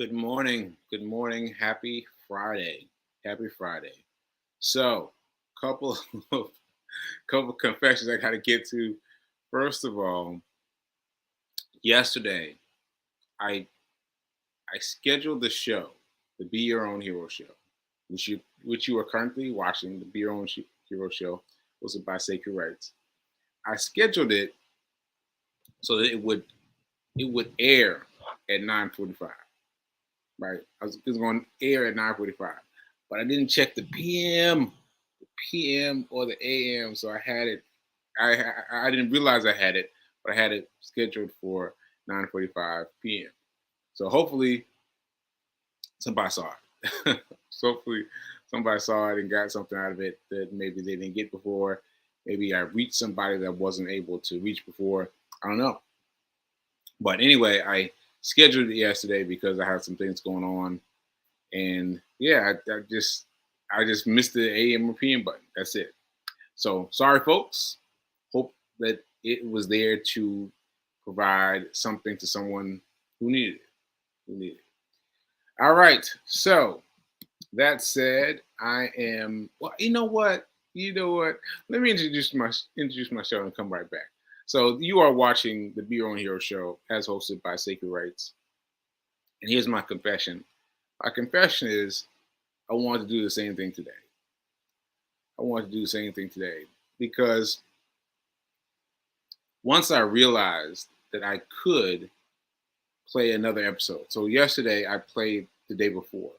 Good morning. Good morning. Happy Friday. Happy Friday. So, couple of couple confessions I got to get to. First of all, yesterday I I scheduled the show, the Be Your Own Hero show, which you are currently watching. The Be Your Own Hero show was by Sacred Rights. I scheduled it so that it would air at 9:45. Right, it was going to air at 9:45, but I didn't check the PM or the AM, so I had it. I didn't realize I had it, but I had it scheduled for 9:45 p.m. So hopefully somebody saw it. So hopefully somebody saw it and got something out of it that maybe they didn't get before. Maybe I reached somebody that wasn't able to reach before. I don't know. But anyway, I scheduled it yesterday because I had some things going on, and yeah, I just missed the AM or PM button. That's it. So sorry, folks. Hope that it was there to provide something to someone who needed it. Who needed it. All right. So that said, I am. Well, you know what? You know what? Let me introduce my show and come right back. So you are watching the Be Your Own Hero show as hosted by Sacred Rights. And here's my confession. My confession is I want to do the same thing today. I want to do the same thing today because once I realized that I could play another episode. So yesterday I played the day before.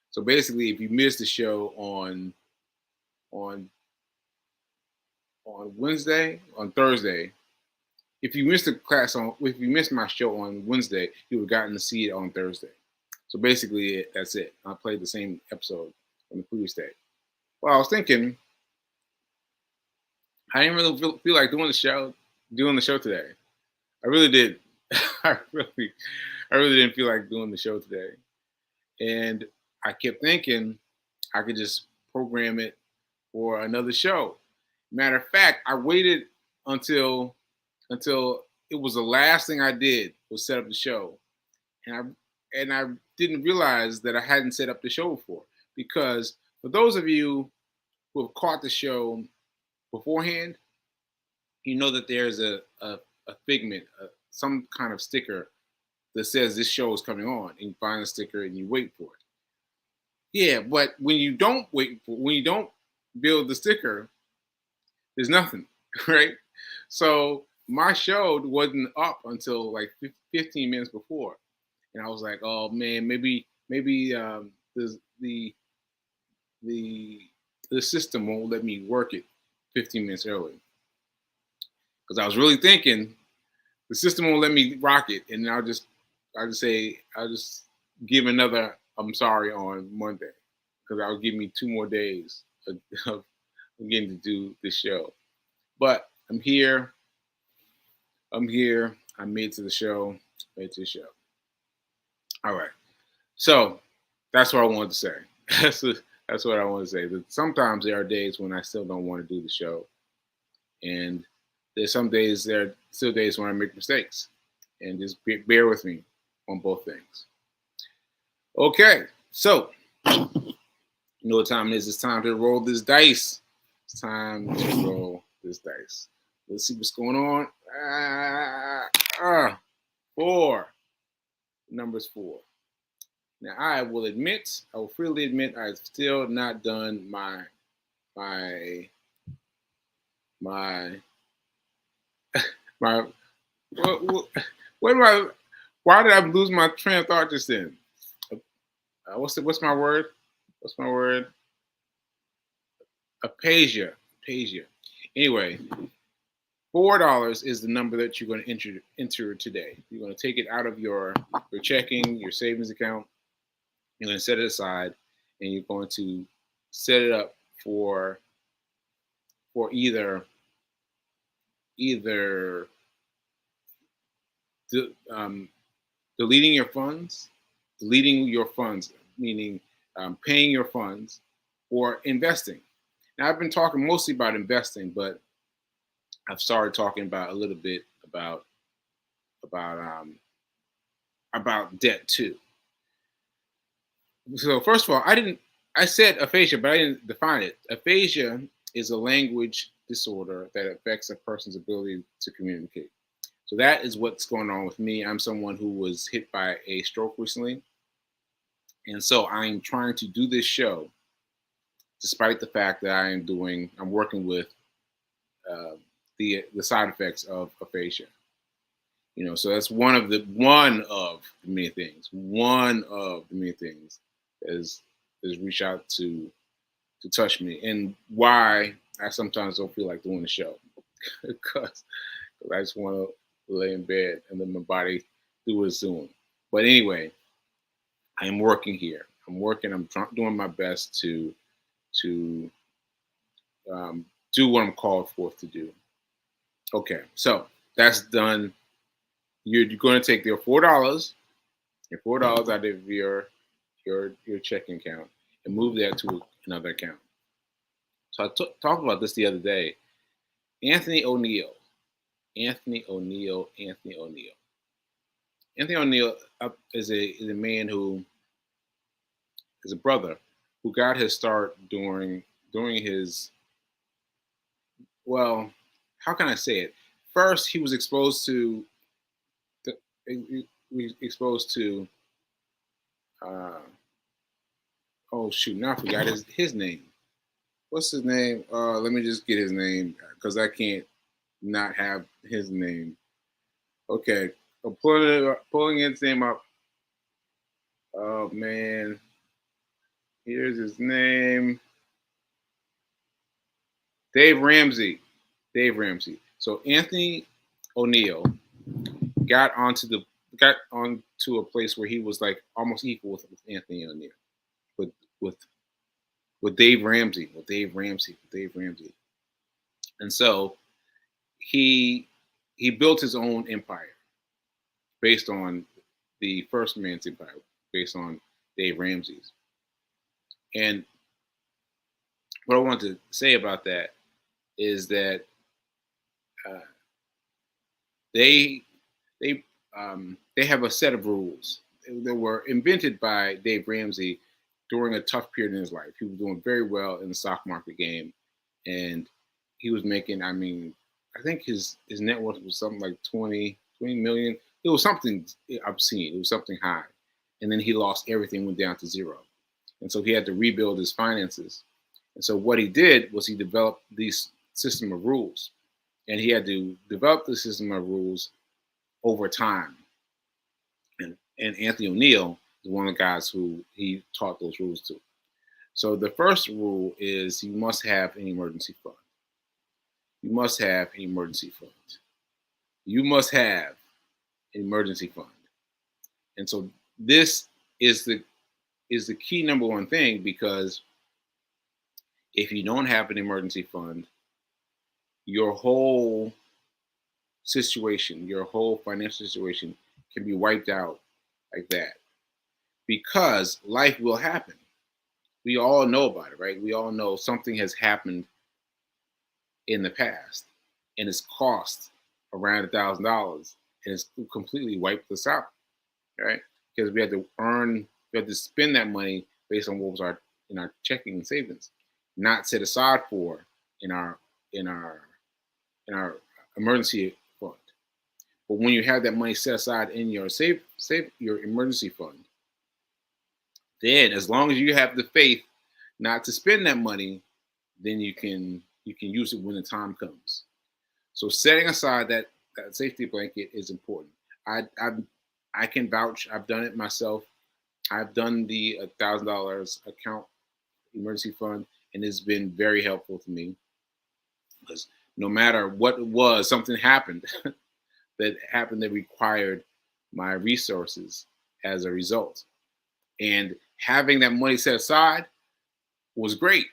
So basically, if you missed the show on on Wednesday, on Thursday, if you missed my show on Wednesday, you would have gotten to see it on Thursday. So basically, that's it. I played the same episode on the previous day. Well, I was thinking I didn't really feel like doing the show today. I really did. I really, I really didn't feel like doing the show today, and I kept thinking I could just program it for another show. Matter of fact, I waited until until it was the last thing I did was set up the show, and I didn't realize that I hadn't set up the show before. Because for those of you who have caught the show beforehand, you know that there's a figment, some kind of sticker that says this show is coming on, and you find the sticker and you wait for it. Yeah, but when you don't build the sticker, there's nothing, right? So my show wasn't up until like 15 minutes before, and I was like, oh man, maybe the the the system won't let me work it 15 minutes early because I was really thinking the system won't let me rock it, and I'll just give another I'm sorry on Monday because that will give me 2 more days of getting to do this show. But I'm here. I'm here. I made it to the show. Made it to the show. All right. So that's what I wanted to say. That's that's what I want to say. That sometimes there are days when I still don't want to do the show, and there are still days when I make mistakes, and just bear with me on both things. Okay. So you know what time it is? It's time to roll this dice. It's time to roll this dice. Let's see what's going on. Four. Number's four. Now I will freely admit, I've still not done my my my. What, what do I? Why did I lose my train of thought just then? What's my word? What's my word? Apasia. Apasia. Anyway, $4 is the number that you're going to enter today. You're going to take it out of your checking, your savings account. You're going to set it aside, and you're going to set it up for either um, deleting your funds, meaning paying your funds, or investing. Now I've been talking mostly about investing, but I've started talking about a little bit about about debt too. So first of all, I said aphasia, but I didn't define it. Aphasia is a language disorder that affects a person's ability to communicate. So that is what's going on with me. I'm someone who was hit by a stroke recently, and so I'm trying to do this show despite the fact that I'm working with uh, the side effects of aphasia. So that's one of the many things. One of the many things is reach out to touch me, and why I sometimes don't feel like doing the show because I just want to lay in bed and let my body do what it's doing. But anyway, I'm working here. I'm working. Doing my best to do what I'm called forth to do. Okay, so that's done. You're going to take your $4 out of your checking account and move that to another account. So talked about this the other day. Anthony O'Neill, Anthony O'Neill, Anthony O'Neill. Anthony O'Neill is a man who is a brother who got his start during his, well, how can I say it? First, he was exposed to exposed to uh, oh shoot, now I forgot his name. What's his name? Let me just get his name because I can't not have his name. Okay, I'm pulling his name up. Oh man, here's his name. Dave Ramsey. Dave Ramsey. So Anthony O'Neill got got onto a place where he was like almost equal with Anthony O'Neill, with with with Dave Ramsey, and so he he built his own empire based on the first man's empire, based on Dave Ramsey's. And what I want to say about that is that uh, they they have a set of rules that were invented by Dave Ramsey during a tough period in his life. He was doing very well in the stock market game, and he was making. I mean, I think his net worth was something like 20 million. It was something obscene. It was something high, and then he lost everything, went down to zero, and so he had to rebuild his finances. And so what he did was he developed these system of rules, and he had to develop the system of rules over time. And Anthony O'Neill is one of the guys who he taught those rules to. So the first rule is you must have an emergency fund. You must have an emergency fund. You must have an emergency fund. And so this is the key number one thing, because if you don't have an emergency fund, your whole situation, your whole financial situation can be wiped out like that, because life will happen. We all know about it, right? We all know something has happened in the past and it's cost around $1,000 and it's completely wiped us out, right? Because we had to spend that money based on what was in our checking and savings, not set aside for in our in our in our emergency fund. But when you have that money set aside in your save your emergency fund, then as long as you have the faith not to spend that money, then you can use it when the time comes. So setting aside that safety blanket is important. I can vouch. I've done it myself. I've done the $1,000 account emergency fund, and it's been very helpful to me, because no matter what it was, something happened that required my resources as a result. And having that money set aside was great.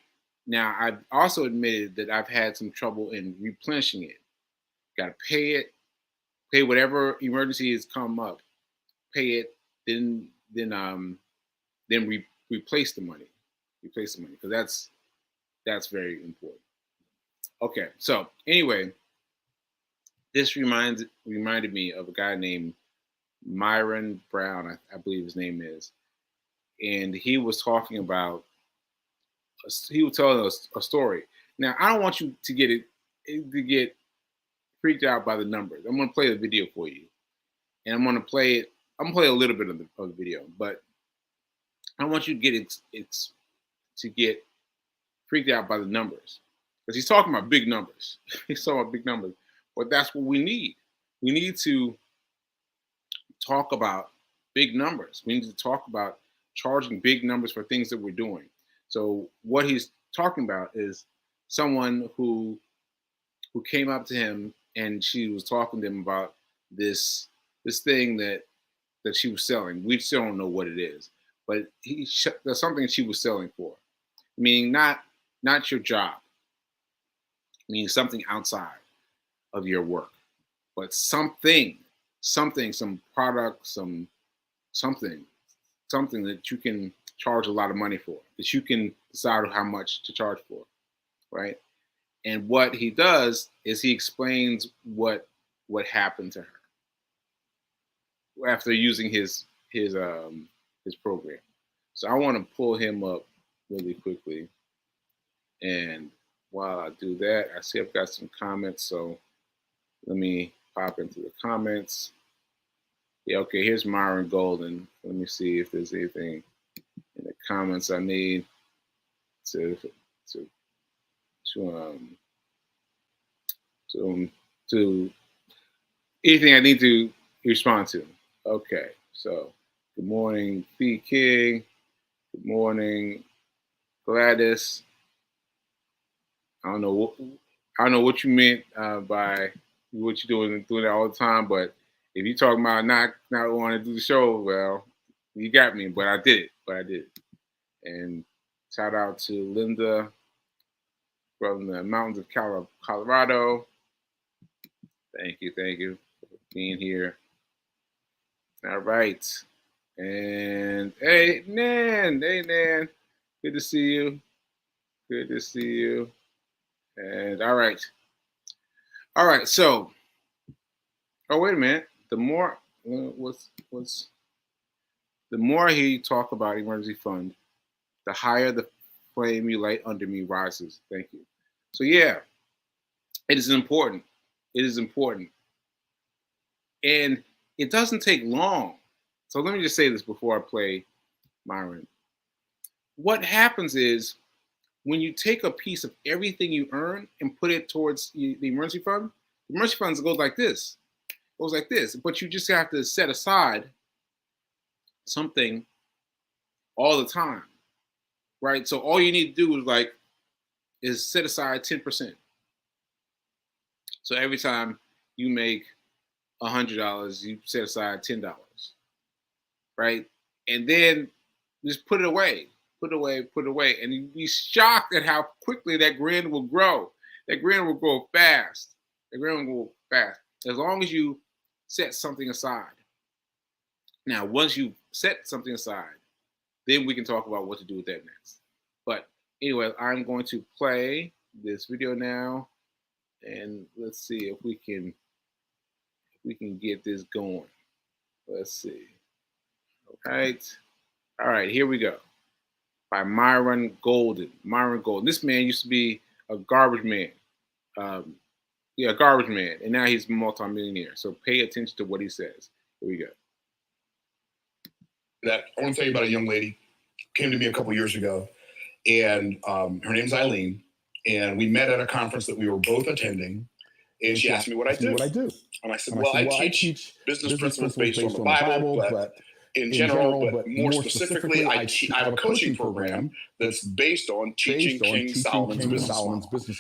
Now, I've also admitted that I've had some trouble in replenishing it. Got to pay it, pay whatever emergency has come up, pay it, then replace the money, because that's very important. Okay, so anyway, this reminded me of a guy named Myron Brown, I believe his name is. and he was talking about, he was telling us a story. Now, I don't want you to get freaked out by the numbers. I'm going to play the video for you, and I'm going to play it. I'm going to play a little bit of the video, but I don't want you to get freaked out by the numbers, because he's talking about big numbers. He's talking about big numbers, but that's what we need. We need to talk about big numbers. We need to talk about charging big numbers for things that we're doing. So what he's talking about is someone who came up to him, and she was talking to him about this thing that she was selling. We still don't know what it is, but there's something she was selling for, meaning not your job, meaning something outside of your work, but some product, something that you can charge a lot of money for, that you can decide how much to charge for, right? And what he does is he explains what happened to her after using his program. So I want to pull him up really quickly, and while I do that, I see I've got some comments, so let me pop into the comments. Yeah, okay, here's Myron Golden. Let me see if there's anything in the comments I need to anything I need to respond to. Okay, so good morning, P King. Good morning, Gladys. I don't know what you meant by what you're doing that all the time, but if you're talking about not wanting to do the show, well, you got me. But I did it. And shout out to Linda from the mountains of Colorado. Thank you for being here. All right. And hey, Nan. Good to see you. And all right. So, wait a minute. The more the more he talk about emergency fund, the higher the flame you light under me rises. Thank you. So yeah, it is important. And it doesn't take long. So let me just say this before I play Myron. What happens is, when you take a piece of everything you earn and put it towards the emergency fund goes like this. But you just have to set aside something all the time, right? So all you need to do is set aside 10%. So every time you make $100, you set aside $10, right? And then just put it away, and you'd be shocked at how quickly that grand will grow. That grand will grow fast. As long as you set something aside. Now, once you set something aside, then we can talk about what to do with that next. But anyway, I'm going to play this video now, and let's see if we can get this going. Let's see. All right, here we go. By Myron Golden. This man used to be a garbage man. Garbage man, and now he's a multimillionaire. So pay attention to what he says. Here we go. That I want to tell you about a young lady who came to me a couple years ago, and her name's Eileen, and we met at a conference that we were both attending, and she asked me what I do. And I said, well, I teach business principles based on the Bible, but in general, but more specifically, I have a coaching program that's based on teaching King Solomon's business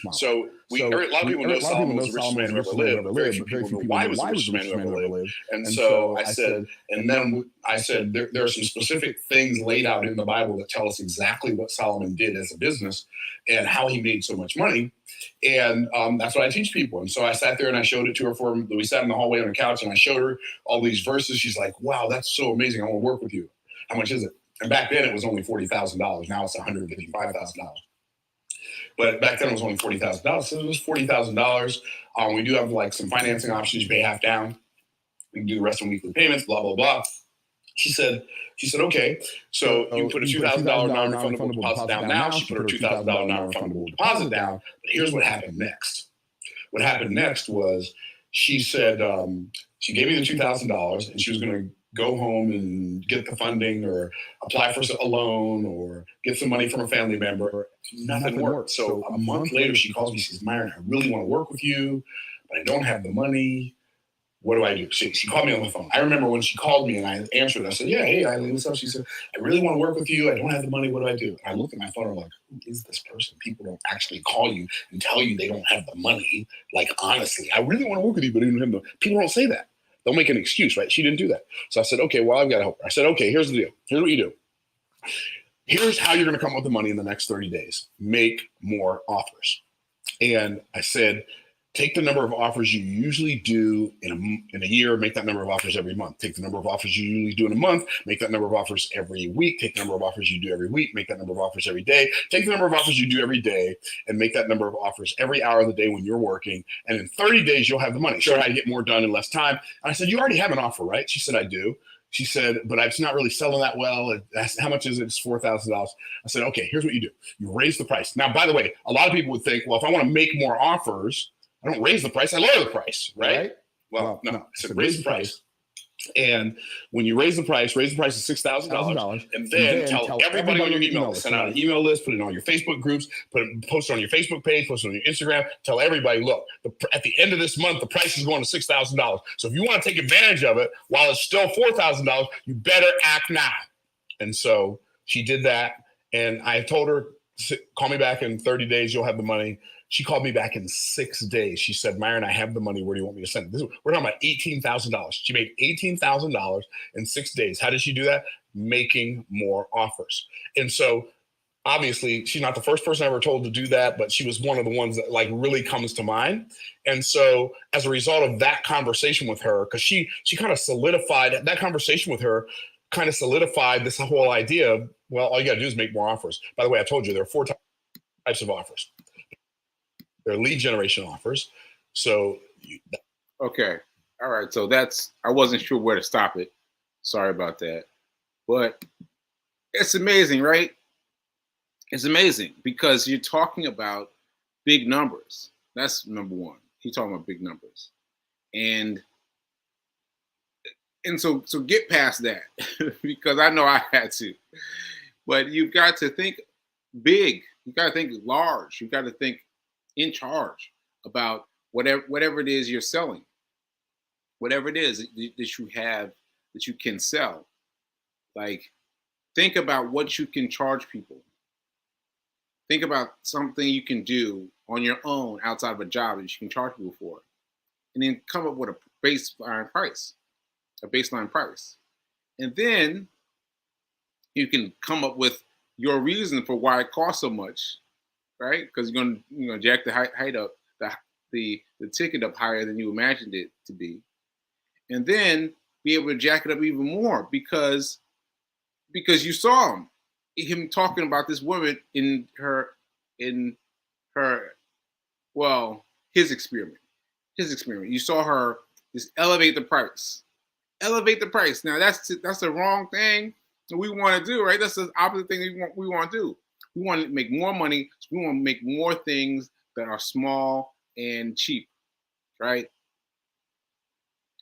model. So a lot of people know Solomon was the richest man who ever lived, but very few people know why he was the richest man who ever lived. And so I said, there are some specific things laid out in the Bible that tell us exactly what Solomon did as a business and how he made so much money. And that's what I teach people. And so I sat there and I showed it to her we sat in the hallway on the couch and I showed her all these verses. She's like, wow, that's so amazing. I want to work with you. How much is it? And back then it was only $40,000. Now it's $155,000. But back then it was only $40,000. So it was $40,000. We do have some financing options. You pay half down. We can do the rest in weekly payments, blah, blah, blah. She said, okay, so you put a $2,000 non-refundable deposit down now. She put her $2,000 non-refundable deposit down. But here's what happened next. What happened next was she said she gave me the $2,000 and she was going to go home and get the funding or apply for a loan or get some money from a family member. Nothing worked. So a month later, she calls me. She says, Myron, I really want to work with you, but I don't have the money. What do I do? She called me on the phone. I remember when she called me and I answered. I said, yeah, hey, Eileen, what's up? She said, I really want to work with you. I don't have the money. What do I do? And I looked at my phone and I'm like, who is this person? People don't actually call you and tell you they don't have the money. Like, honestly, I really want to work with you, but I don't have the. People don't say that. They'll make an excuse, right? She didn't do that. So I said, okay, well, I've got to help her. I said, okay, here's the deal. Here's what you do. Here's how you're going to come up with the money in the next 30 days. Make more offers. And I said, take the number of offers you usually do in a year, make that number of offers every month. Take the number of offers you usually do in a month, make that number of offers every week. Take the number of offers you do every week, make that number of offers every day. Take the number of offers you do every day and make that number of offers every hour of the day when you're working. And in 30 days, you'll have the money. Show how to get more done in less time. And I said, you already have an offer, right? She said, I do. She said, but it's not really selling that well. How much is it? It's $4,000. I said, okay, here's what you do. You raise the price. Now, by the way, a lot of people would think, well, if I want to make more offers, I don't raise the price, I lower the price, right? Well, no. I said raise the price. And when you raise the price is $6,000. And then tell everybody on your email list. Send out an email list, put it on your Facebook groups, post it on your Facebook page, post it on your Instagram. Tell everybody, look, at the end of this month, the price is going to $6,000. So if you want to take advantage of it while it's still $4,000, you better act now. And so she did that. And I told her, call me back in 30 days, you'll have the money. She called me back in 6 days. She said, Myron, I have the money. Where do you want me to send it? We're talking about $18,000. She made $18,000 in 6 days. How did she do that? Making more offers. And so obviously she's not the first person I ever told to do that, but she was one of the ones that like really comes to mind. And so as a result of that conversation with her, because she kind of solidified that conversation with her, kind of solidified this whole idea of, well, all you got to do is make more offers. By the way, I told you there are 4 types of offers. They're lead generation offers. So, okay. All right. So I wasn't sure where to stop it. Sorry about that. But it's amazing, right? It's amazing because you're talking about big numbers. That's number one. You're talking about big numbers. And so get past that because I know I had to. But you've got to think big. You've got to think large. You've got to think in charge about whatever it is you're selling, whatever it is that you have that you can sell. Like, think about what you can charge people. Think about something you can do on your own outside of a job that you can charge people for, and then come up with a baseline price, and then you can come up with your reason for why it costs so much. Right, because you're gonna jack the height up, the ticket up higher than you imagined it to be, and then be able to jack it up even more because you saw him talking about this woman in her his experiment. You saw her just elevate the price. Now that's the wrong thing that we want to do, right? That's the opposite thing we want to do. We want to make more money. So we want to make more things that are small and cheap, right?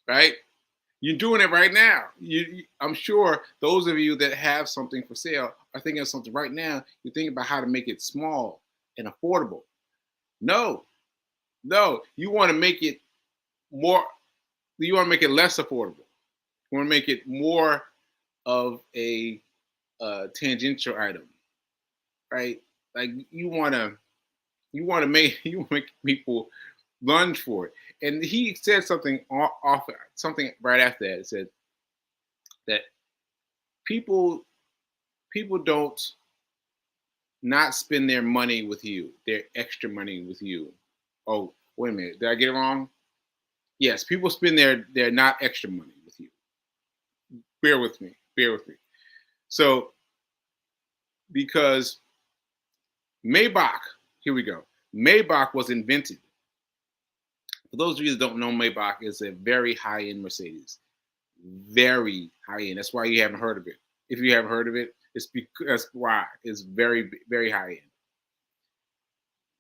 Right? You're doing it right now. I'm sure those of you that have something for sale are thinking of something right now. You're thinking about how to make it small and affordable. No, you want to make it more. You want to make it less affordable. You want to make it more of a tangential item. Right, like you want to make people lunge for it. And he said something right after that. It said that people don't not spend their money with you, their extra money with you. Oh, wait a minute, did I get it wrong? Yes, people spend their not extra money with you. Bear with me. So, because Maybach, here we go. Maybach was invented. For those of you that don't know, Maybach is a very high-end Mercedes. very high end. That's why you haven't heard of it. If you haven't heard of it, it's because that's why it's very, very high end.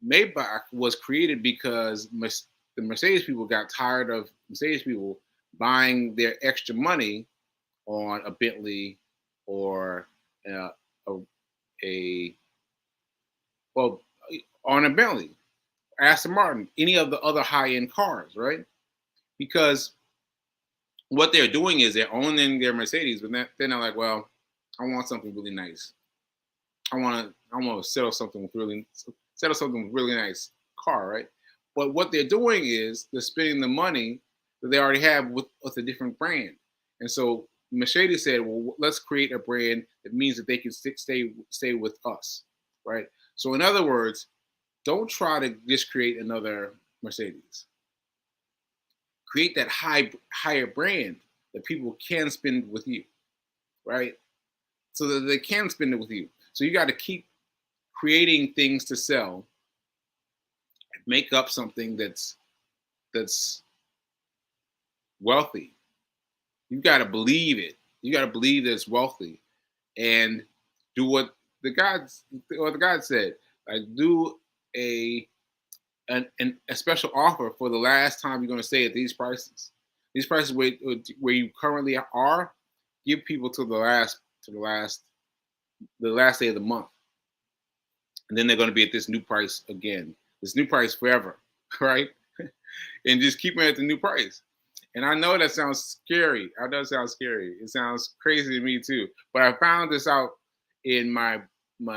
Maybach was created because the Mercedes people got tired of Mercedes people buying their extra money on a Bentley or uh, a, a well on a Bentley, Aston Martin, any of the other high end cars, right? Because what they're doing is they're owning their Mercedes, but they're not like, well, I want something really nice. I want to settle something with really nice car, right? But what they're doing is they're spending the money that they already have with a different brand. And so Mercedes said, well, let's create a brand that means that they can stay with us, right? So in other words, don't try to just create another Mercedes. Create that higher brand that people can spend with you, right? So that they can spend it with you. So you got to keep creating things to sell, make up something that's wealthy. You got to believe it. You got to believe that it's wealthy, and do what the God said. Like do a a special offer for the last time you're going to stay at these prices. These prices where you currently are, give people to the last day of the month, and then they're going to be at this new price again. This new price forever, right? And just keep them at the new price. And I know that sounds scary. I know it sounds scary. It sounds crazy to me too. But I found this out in my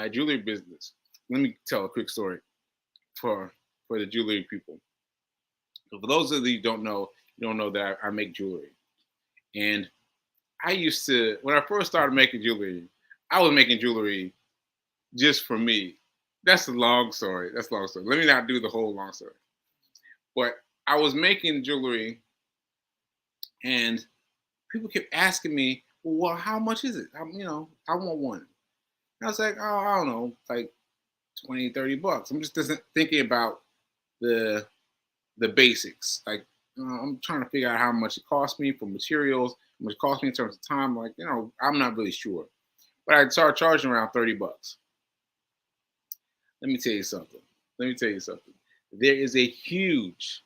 jewelry business. Let me tell a quick story for the jewelry people. So for those of you who don't know that I make jewelry. And I used to, when I first started making jewelry, I was making jewelry just for me. That's a long story. That's a long story. Let me not do the whole long story. But I was making jewelry, and people kept asking me, well, how much is it? I want one. And I was like, oh, I don't know, like 20, $30. I'm just thinking about the basics. Like, I'm trying to figure out how much it cost me for materials, how much it cost me in terms of time. Like, I'm not really sure. But I started charging around $30. Let me tell you something. There's a huge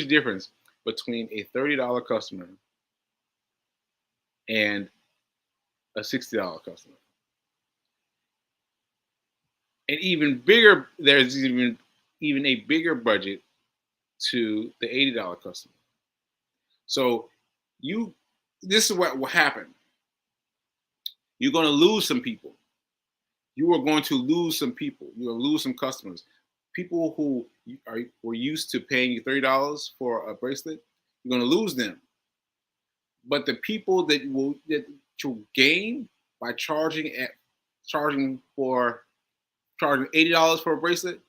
difference between a $30 customer and a $60 customer. And even bigger, there's even a bigger budget to the $80 customer. So this is what will happen. You're going to lose some people. You are going to lose some people. You're going to lose some customers. People who were used to paying you $30 for a bracelet, you're going to lose them. But the people that you'll gain by charging $80 for a bracelet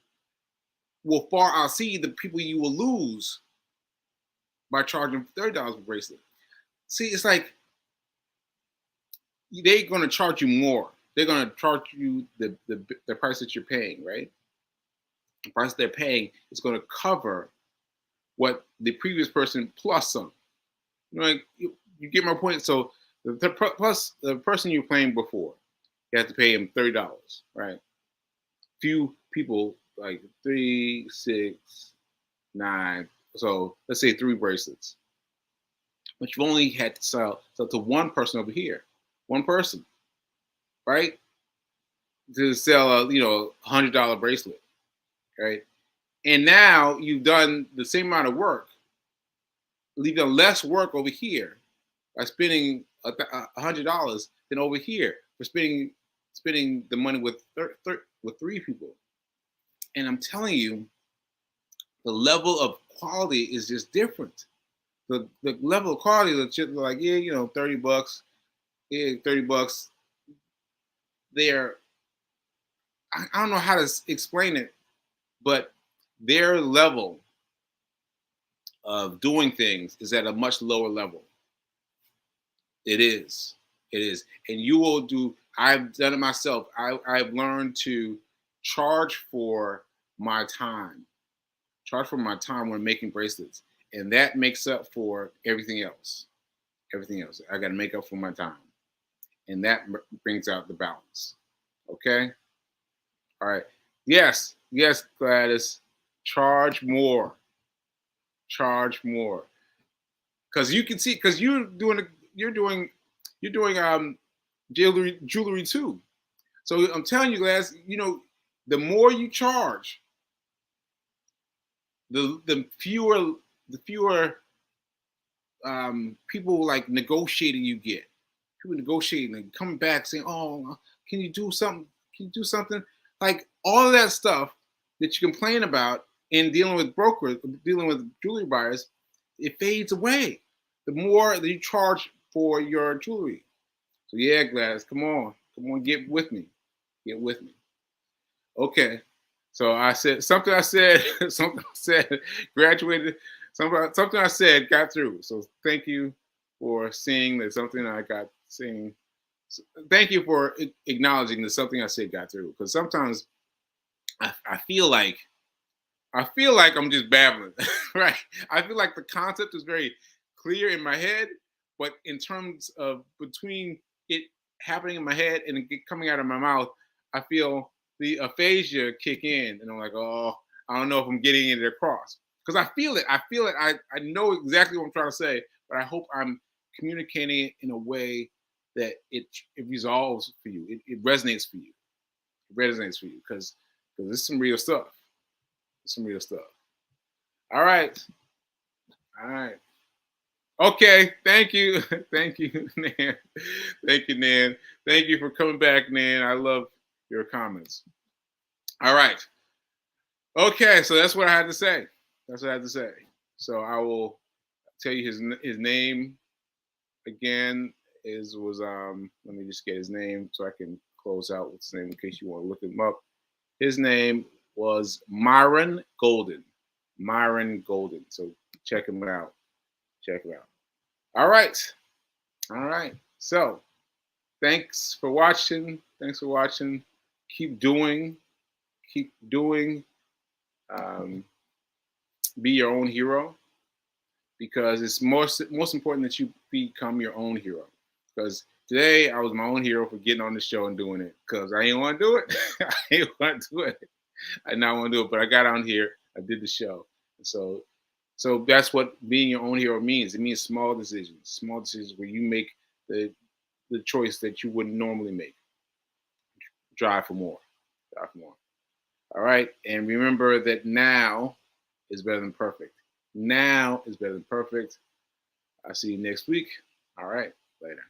will far outseed the people you will lose by charging $30 per bracelet. See, it's like they're going to charge you more. They're going to charge you the price that you're paying, right? The price they're paying is going to cover what the previous person plus some. Like you get my point. So plus the person you're paying before, you have to pay him $30, right? Few people like 3, 6, 9. So let's say 3 bracelets, but you've only had to sell to one person over here, one person, right? To sell a $100 bracelet, right? And now you've done the same amount of work, leaving less work over here by spending $100 than over here for spending the money with 3 people. And I'm telling you, the level of quality is just different. The level of quality that's just like, yeah, $30, yeah, $30. They're I don't know how to explain it, but their level of doing things is at a much lower level. It is. It is. And you will do, I've done it myself. I've learned to charge for my time. Charge for my time when making bracelets. And that makes up for everything else. everything else. I got to make up for my time. And that brings out the balance. Okay? All right. Yes, Gladys. Charge more. Charge more. Because you can see, because you're doing jewelry too. So I'm telling you, Gladys, the more you charge, the fewer people like negotiating you get. People negotiating and coming back saying, "Oh, can you do something? Can you do something?" Like all of that stuff that you complain about in dealing with brokers, dealing with jewelry buyers, it fades away. The more that you charge for your jewelry. So yeah, Gladys, come on, get with me. Okay. So I said something. Graduated. Something I said got through. So thank you for seeing that something I got saying. Thank you for acknowledging that something I said got through. Because sometimes I feel like I'm just babbling, right? I feel like the concept is very clear in my head, but in terms of between it happening in my head and it coming out of my mouth, I feel the aphasia kick in, and I'm like, oh, I don't know if I'm getting it across because I feel it. I know exactly what I'm trying to say, but I hope I'm communicating it in a way that it resolves for you. It resonates for you. It resonates for you because this is some real stuff. Some real stuff. All right. Okay. Thank you. Thank you, Nan. Thank you, Nan. Thank you for coming back, Nan. I love your comments. All right. Okay. So that's what I had to say. So I will tell you his name again. Let me just get his name so I can close out with his name in case you want to look him up. His name was Myron Golden. So check him out. All right. So thanks for watching. Keep doing. Be your own hero, because it's most important that you become your own hero. Because today I was my own hero for getting on the show and doing it, because I didn't want to do it. I did not want to do it, but I got on here. I did the show. So that's what being your own hero means. It means small decisions where you make the choice that you wouldn't normally make. Drive for more. All right. And remember that now is better than perfect. I'll see you next week. All right. Later.